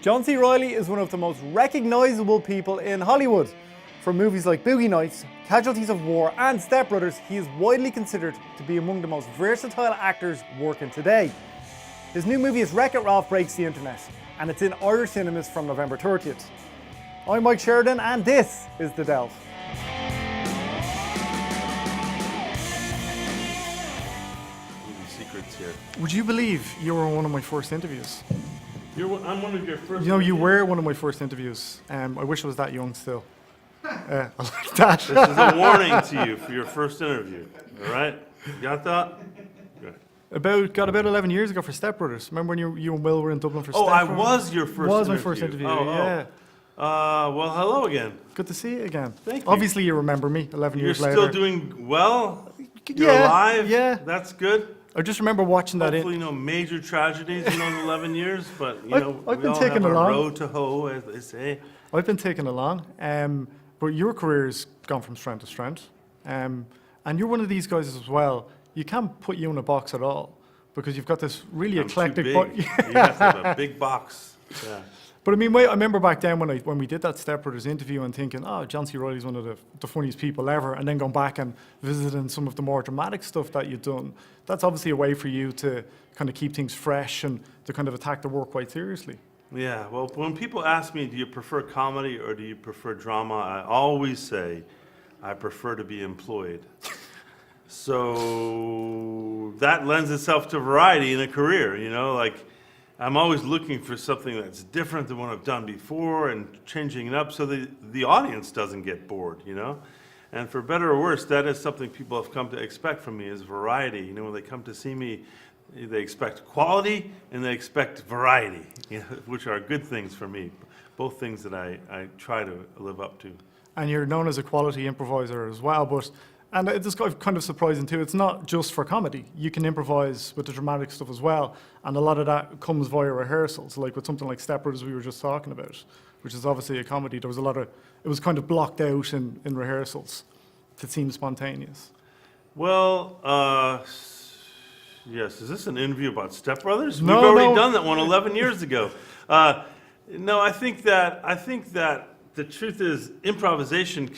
John C. Reilly is one of the most recognisable people in Hollywood. From movies like Boogie Nights, Casualties of War and Step Brothers, he is widely considered to be among the most versatile actors working today. His new movie is Wreck-It Ralph Breaks the Internet, and it's in Irish cinemas from November 30th. I'm Mike Sheridan, and this is The Delve. Secrets here. Would you believe you were one of my first interviews? I'm one of your first. You know, you were one of my first interviews. I wish I was that young still. I like that. This is a warning to you for your first interview. All right? You got that? Good. Got about 11 years ago for Step Brothers. Remember when you and Will were in Dublin for Step Oh, Brothers? I was your first interview. Was my first interview, yeah. Well, hello again. Good to see you again. Thank you. Obviously you remember me 11 years later. You're still doing well? You're Yeah, alive? yeah. That's good. I just remember watching that. Hopefully no major tragedies in those 11 years, but I've we been all taken have a along. road to hoe, as they say. I've been taken along, but your career's gone from strength to strength. And you're one of these guys as well. You can't put you in a box at all because you've got this really eclectic. I'm too big. You have to have a big box. Yeah. But I mean, I remember back then when we did that Step Brothers interview and thinking, oh, John C. Reilly's one of the funniest people ever, and then going back and visiting some of the more dramatic stuff that you've done. That's obviously a way for you to kind of keep things fresh and to kind of attack the work quite seriously. Yeah, well, when people ask me, do you prefer comedy or do you prefer drama, I always say, I prefer to be employed. So that lends itself to variety in a career, you know, like I'm always looking for something that's different than what I've done before and changing it up so the audience doesn't get bored, you know. And for better or worse, that is something people have come to expect from me is variety. You know, when they come to see me, they expect quality and they expect variety, you know, which are good things for me, both things that I try to live up to. And you're known as a quality improviser as well, and it's kind of surprising too, it's not just for comedy. You can improvise with the dramatic stuff as well, and a lot of that comes via rehearsals, like with something like Step Brothers we were just talking about, which is obviously a comedy. There was it was kind of blocked out in rehearsals to seem spontaneous. Well, yes, is this an interview about Step Brothers? No, We've already no. done that one 11 years ago. No, I think that the truth is improvisation,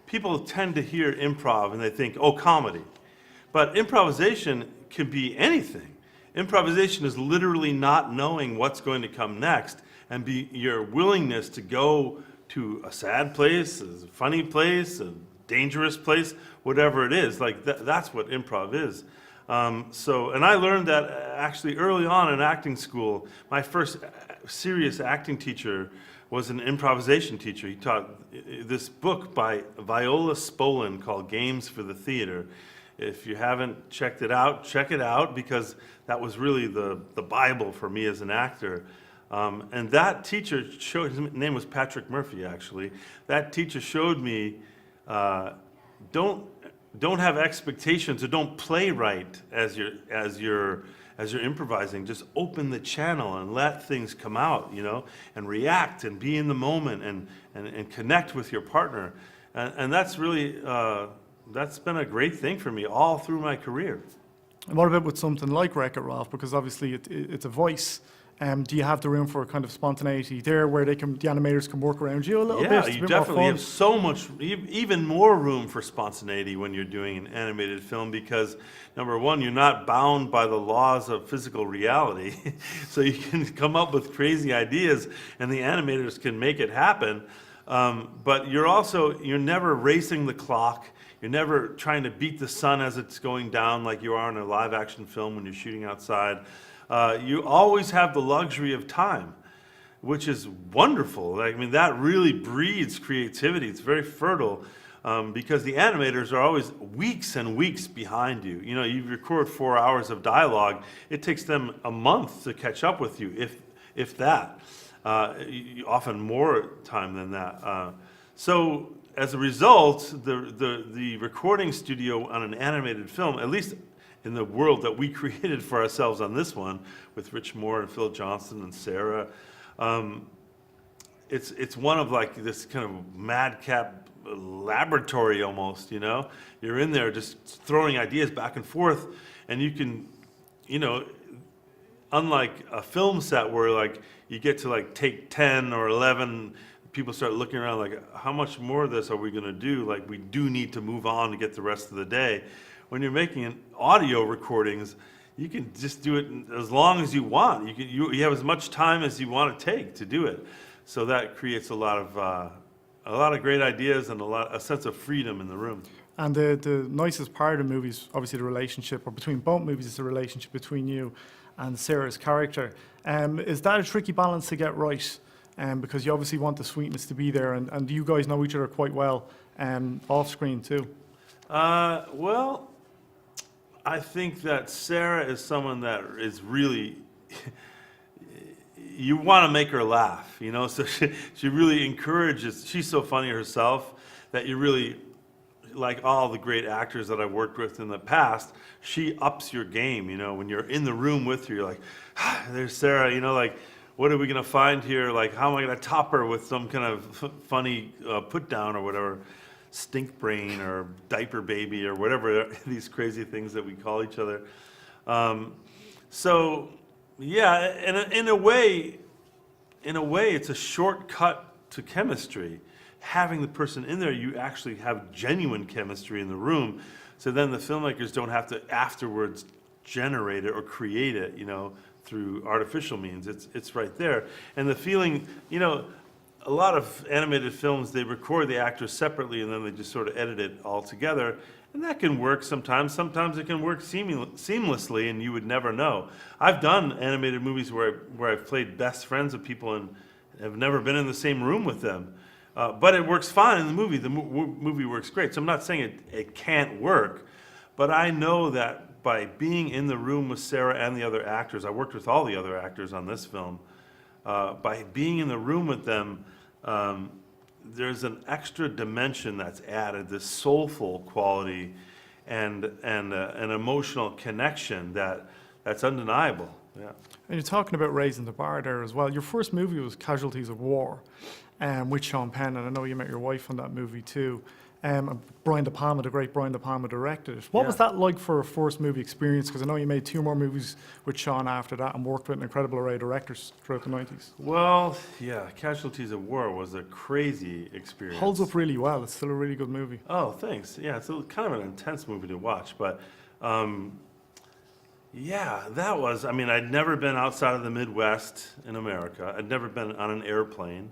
people tend to hear improv and they think, oh, comedy. But improvisation can be anything. Improvisation is literally not knowing what's going to come next and be your willingness to go to a sad place, a funny place, a dangerous place, whatever it is. Like that's what improv is. And I learned that actually early on in acting school. My first serious acting teacher was an improvisation teacher. He taught this book by Viola Spolin called Games for the Theater. If you haven't checked it out, check it out because that was really the Bible for me as an actor. And that teacher his name was Patrick Murphy actually. That teacher showed me don't have expectations or don't play right as you're improvising. Just open the channel and let things come out, you know, and react and be in the moment and connect with your partner. And that's really, that's been a great thing for me all through my career. And what about with something like Wreck-It Ralph? Because obviously it's a voice. Do you have the room for kind of spontaneity there where the animators can work around you a little bit? Yeah, you definitely have so much, even more room for spontaneity when you're doing an animated film because, number one, you're not bound by the laws of physical reality. So you can come up with crazy ideas and the animators can make it happen. But you're never racing the clock. You're never trying to beat the sun as it's going down like you are in a live action film when you're shooting outside. You always have the luxury of time, which is wonderful. I mean, that really breeds creativity. It's very fertile because the animators are always weeks and weeks behind you. You know, you record 4 hours of dialogue. It takes them a month to catch up with you, if that. Often more time than that. So as a result, the recording studio on an animated film, at least in the world that we created for ourselves on this one with Rich Moore and Phil Johnson and Sarah. It's one of like this kind of madcap laboratory almost, you know? You're in there just throwing ideas back and forth and you can, you know, unlike a film set where like you get to like take 10 or 11, people start looking around like, how much more of this are we going to do? Like, we do need to move on to get the rest of the day. When you're making an audio recordings, you can just do it as long as you want. You have as much time as you want to take to do it. So that creates a lot of great ideas and a sense of freedom in the room. And the nicest part of the movie is obviously the relationship, or between both movies, is the relationship between you and Sarah's character. Is that a tricky balance to get right? Because you obviously want the sweetness to be there, and you guys know each other quite well off screen too. Well, I think that Sarah is someone that is really, you want to make her laugh, you know, so she really encourages, she's so funny herself that you really, like all the great actors that I've worked with in the past, she ups your game, you know, when you're in the room with her, you're like, there's Sarah, you know, like, what are we going to find here? Like, how am I going to top her with some kind of funny put down or whatever? Stink brain or diaper baby or whatever, these crazy things that we call each other. So yeah, in a way, it's a shortcut to chemistry. Having the person in there, you actually have genuine chemistry in the room. So then the filmmakers don't have to afterwards generate it or create it, you know, through artificial means. It's right there. And the feeling, you know, a lot of animated films, they record the actors separately and then they just sort of edit it all together. And that can work sometimes. Sometimes it can work seamlessly and you would never know. I've done animated movies where I've played best friends with people and have never been in the same room with them. But it works fine in the movie. The movie works great. So I'm not saying it can't work, but I know that by being in the room with Sarah and the other actors, I worked with all the other actors on this film, by being in the room with them, there's an extra dimension that's added, this soulful quality and an emotional connection that's undeniable. Yeah. And you're talking about raising the bar there as well. Your first movie was Casualties of War, with Sean Penn, and I know you met your wife on that movie too. Brian De Palma, the great Brian De Palma, directed it. What was that like for a first movie experience? Because I know you made 2 more movies with Sean after that and worked with an incredible array of directors throughout the 90s. Well, yeah, Casualties of War was a crazy experience. Holds up really well. It's still a really good movie. Oh, thanks. Yeah, it's kind of an intense movie to watch, but yeah, that was, I mean, I'd never been outside of the Midwest in America. I'd never been on an airplane,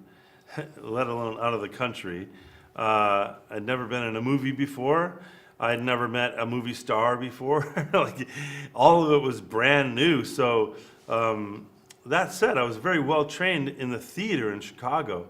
let alone out of the country. I'd never been in a movie before. I'd never met a movie star before. Like, all of it was brand new. So that said, I was very well trained in the theater in Chicago.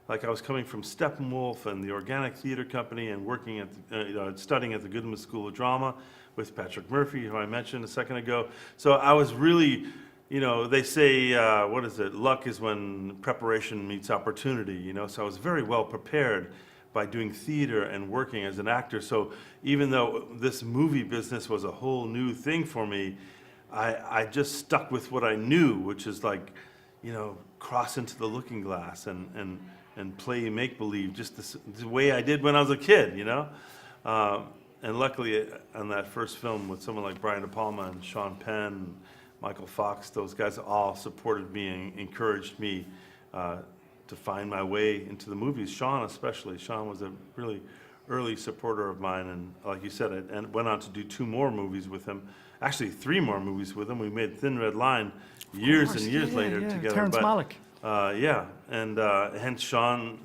Like, I was coming from Steppenwolf and the Organic Theater Company and working at, studying at the Goodman School of Drama with Patrick Murphy, who I mentioned a second ago. So I was really, you know, they say, what is it? Luck is when preparation meets opportunity, you know? So I was very well prepared by doing theater and working as an actor. So even though this movie business was a whole new thing for me, I just stuck with what I knew, which is like, you know, cross into the looking glass and play make-believe, just the way I did when I was a kid, you know? And luckily, on that first film with someone like Brian De Palma and Sean Penn, Michael Fox, those guys all supported me and encouraged me to find my way into the movies. Sean especially. Sean was a really early supporter of mine, and like you said, I went on to do 2 more movies with him. Actually, 3 more movies with him. We made Thin Red Line years and years later together. Terrence Malick. Yeah, and hence Sean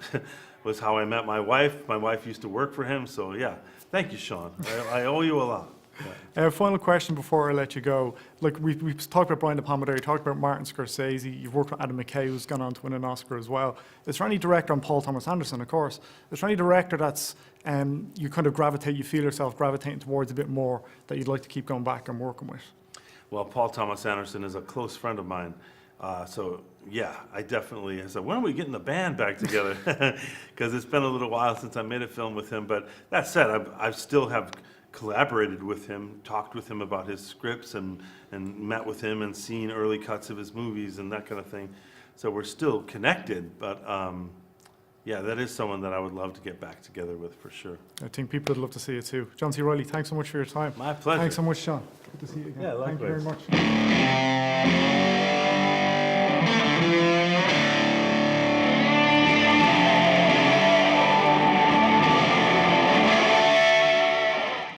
was how I met my wife. My wife used to work for him, so yeah. Thank you, Sean. I owe you a lot. Yeah. Final question before I let you go. Like, we've talked about Brian De Palma there, you talked about Martin Scorsese, you've worked with Adam McKay, who's gone on to win an Oscar as well. Is there any director, and Paul Thomas Anderson, of course, is there any director that's you kind of you feel yourself gravitating towards a bit more that you'd like to keep going back and working with? Well, Paul Thomas Anderson is a close friend of mine. So yeah, I definitely said, when are we getting the band back together? Because it's been a little while since I made a film with him. But that said, I still have collaborated with him, talked with him about his scripts and met with him and seen early cuts of his movies and that kind of thing. So we're still connected, but yeah, that is someone that I would love to get back together with for sure. I think people would love to see it too. John C. Reilly, thanks so much for your time. My pleasure. Thanks so much, Sean. Good to see you again. Yeah, Thank you very likewise. much.